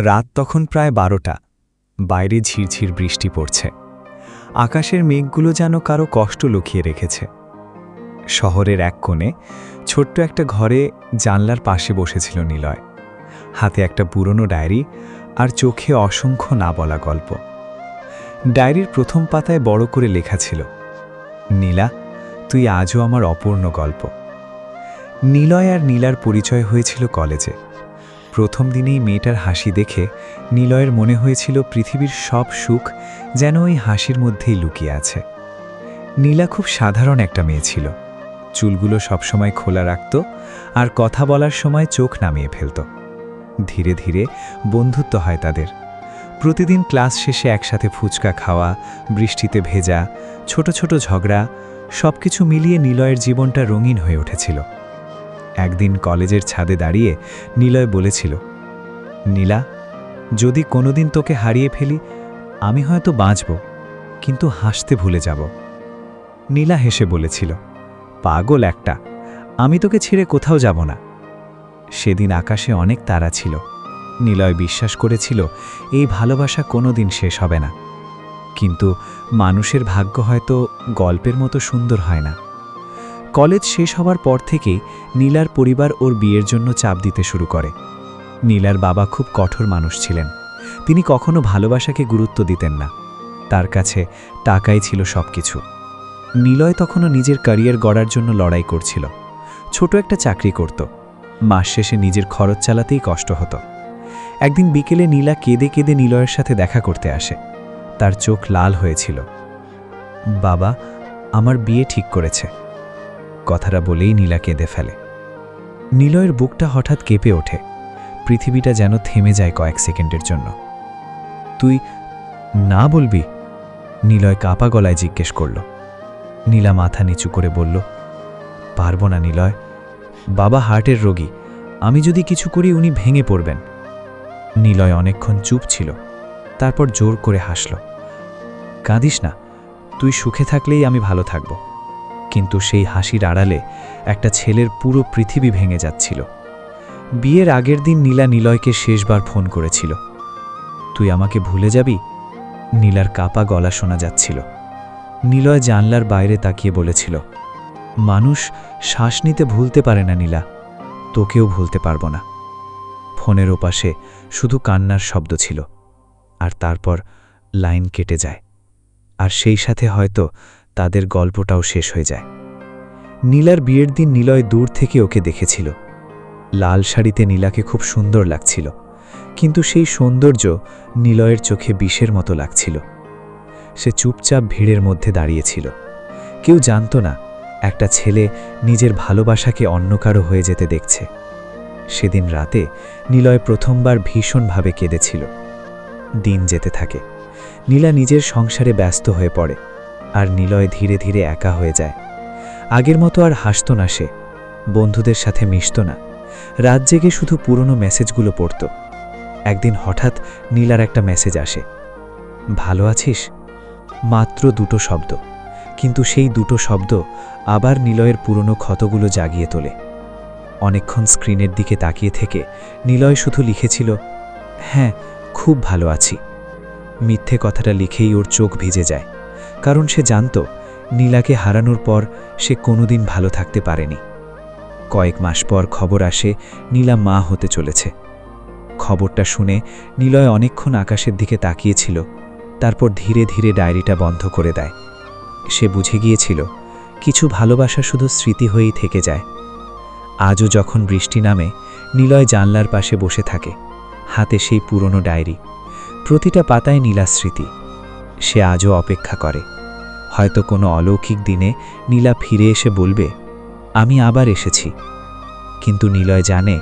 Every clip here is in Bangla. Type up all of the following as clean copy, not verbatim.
রাত তখন প্রায় 12টা। বাইরে ঝিরঝির বৃষ্টি পড়ছে। আকাশের মেঘগুলো যেন কারো কষ্ট লুকিয়ে রেখেছে। শহরের এক কোণে ছোট্ট একটা ঘরে জানলার পাশে বসেছিল নিলয়। হাতে একটা পুরনো ডায়েরি আর চোখে অসংখ্য না বলা গল্প। ডায়েরির প্রথম পাতায় বড় করে লেখা ছিল, নীলা, তুই আজও আমার অপূর্ণ গল্প। নিলয় আর নীলার পরিচয় হয়েছিল কলেজে। প্রথম দিনেই মেয়েটার হাসি দেখে নিলয়ের মনে হয়েছিল পৃথিবীর সব সুখ যেন ওই হাসির মধ্যেই লুকিয়ে আছে। নীলা খুব সাধারণ একটা মেয়ে ছিল। চুলগুলো সবসময় খোলা রাখত আর কথা বলার সময় চোখ নামিয়ে ফেলত। ধীরে ধীরে বন্ধুত্ব হয় তাদের। প্রতিদিন ক্লাস শেষে একসাথে ফুচকা খাওয়া, বৃষ্টিতে ভেজা, ছোট ছোট ঝগড়া, সবকিছু মিলিয়ে নিলয়ের জীবনটা রঙিন হয়ে উঠেছিল। একদিন কলেজের ছাদে দাঁড়িয়ে নিলয় বলেছিল, নীলা, যদি কোনোদিন তোকে হারিয়ে ফেলি, আমি হয়তো বাঁচব, কিন্তু হাসতে ভুলে যাব। নীলা হেসে বলেছিল, পাগল একটা, আমি তোকে ছেড়ে কোথাও যাব না। সেদিন আকাশে অনেক তারা ছিল। নিলয় বিশ্বাস করেছিল এই ভালোবাসা কোনোদিন শেষ হবে না। কিন্তু মানুষের ভাগ্য হয়তো গল্পের মতো সুন্দর হয় না। কলেজ শেষ হওয়ার পর থেকেই নীলার পরিবার ওর বিয়ের জন্য চাপ দিতে শুরু করে। নীলার বাবা খুব কঠোর মানুষ ছিলেন। তিনি কখনো ভালোবাসাকে গুরুত্ব দিতেন না। তার কাছে টাকাই ছিল সবকিছু। নিলয় তখনও নিজের ক্যারিয়ার গড়ার জন্য লড়াই করছিল। ছোট একটা চাকরি করত। মাস শেষে নিজের খরচ চালাতেই কষ্ট হতো। একদিন বিকেলে নীলা কেঁদে কেঁদে নিলয়ের সাথে দেখা করতে আসে। তার চোখ লাল হয়েছিল। বাবা, আমার বিয়ে ঠিক করেছে। কথাটা বলেই নীলা কেঁদে ফেলে। নিলয়ের বুকটা হঠাৎ কেঁপে ওঠে। পৃথিবীটা যেন থেমে যায় কয়েক সেকেন্ডের জন্য। তুই না বলবি? নিলয় কাঁপা গলায় জিজ্ঞেস করল। নীলা মাথা নিচু করে বলল, পারব না নিলয়। বাবা হার্টের রোগী, আমি যদি কিছু করি উনি ভেঙে পড়বেন। নিলয় অনেকক্ষণ চুপ ছিল। তারপর জোর করে হাসল। কাঁদিস না, তুই সুখে থাকলেই আমি ভালো থাকব। কিন্তু সেই হাসির আড়ালে একটা ছেলের পুরো পৃথিবী ভেঙে যাচ্ছিল। বিয়ের আগের দিন নীলা নিলয়কে শেষবার ফোন করেছিল। তুই আমাকে ভুলে যাবি? নীলার কাঁপা গলা শোনা যাচ্ছিল। নিলয় জানলার বাইরে তাকিয়ে বলেছিল, মানুষ শ্বাস নিতে ভুলতে পারে না নীলা, তোকেও ভুলতে পারব না। ফোনের ওপাশে শুধু কান্নার শব্দ ছিল। আর তারপর লাইন কেটে যায়। আর সেই সাথে হয়তো তাদের গল্পটাও শেষ হয়ে যায়। নীলার বিয়ের দিন নিলয় দূর থেকে ওকে দেখেছিল। লাল শাড়িতে নীলাকে খুব সুন্দর লাগছিল, কিন্তু সেই সৌন্দর্য নিলয়ের চোখে বিষের মতো লাগছিল। সে চুপচাপ ভিড়ের মধ্যে দাঁড়িয়েছিল। কেউ জানত না একটা ছেলে নিজের ভালোবাসাকে অন্য কারো হয়ে যেতে দেখছে। সেদিন রাতে নিলয় প্রথমবার ভীষণভাবে কেঁদেছিল। দিন যেতে থাকে। নীলা নিজের সংসারে ব্যস্ত হয়ে পড়ে, আর নিলয় ধীরে ধীরে একা হয়ে যায়। আগের মতো আর হাসত না সে, বন্ধুদের সাথে মিশত না, রাত জেগে শুধু পুরনো মেসেজগুলো পড়ত। একদিন হঠাৎ নীলার একটা মেসেজ আসে, ভালো আছিস? মাত্র দুটো শব্দ, কিন্তু সেই দুটো শব্দ আবার নিলয়ের পুরনো ক্ষতগুলো জাগিয়ে তোলে। অনেকক্ষণ স্ক্রিনের দিকে তাকিয়ে থেকে নিলয় শুধু লিখেছিল, হ্যাঁ, খুব ভালো আছি। মিথ্যে কথাটা লিখেই ওর চোখ ভিজে যায়, কারণ সে জানত নীলাকে হারানোর পর সে কোনোদিন ভালো থাকতে পারেনি। কয়েক মাস পর খবর আসে নীলা মা হতে চলেছে। খবরটা শুনে নিলয় অনেকক্ষণ আকাশের দিকে তাকিয়েছিল, তারপর ধীরে ধীরে ডায়েরিটা বন্ধ করে দেয়। সে বুঝে গিয়েছিল কিছু ভালোবাসা শুধু স্মৃতি হয়েই থেকে যায়। আজও যখন বৃষ্টি নামে, নিলয় জানলার পাশে বসে থাকে, হাতে সেই পুরনো ডায়েরি। প্রতিটা পাতায় নীলার স্মৃতি। সে আজও অপেক্ষা করে, হয়তো কোনো অলৌকিক দিনে নীলা ফিরে এসে বলবে, আমি আবার এসেছি। কিন্তু নিলয় জানে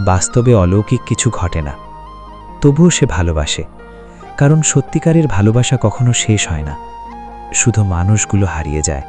বাস্তবে অলৌকিক কিছু ঘটে না। তবুও সে ভালোবাসে, কারণ সত্যিকারের ভালোবাসা কখনো শেষ হয় না, শুধু মানুষগুলো হারিয়ে যায়।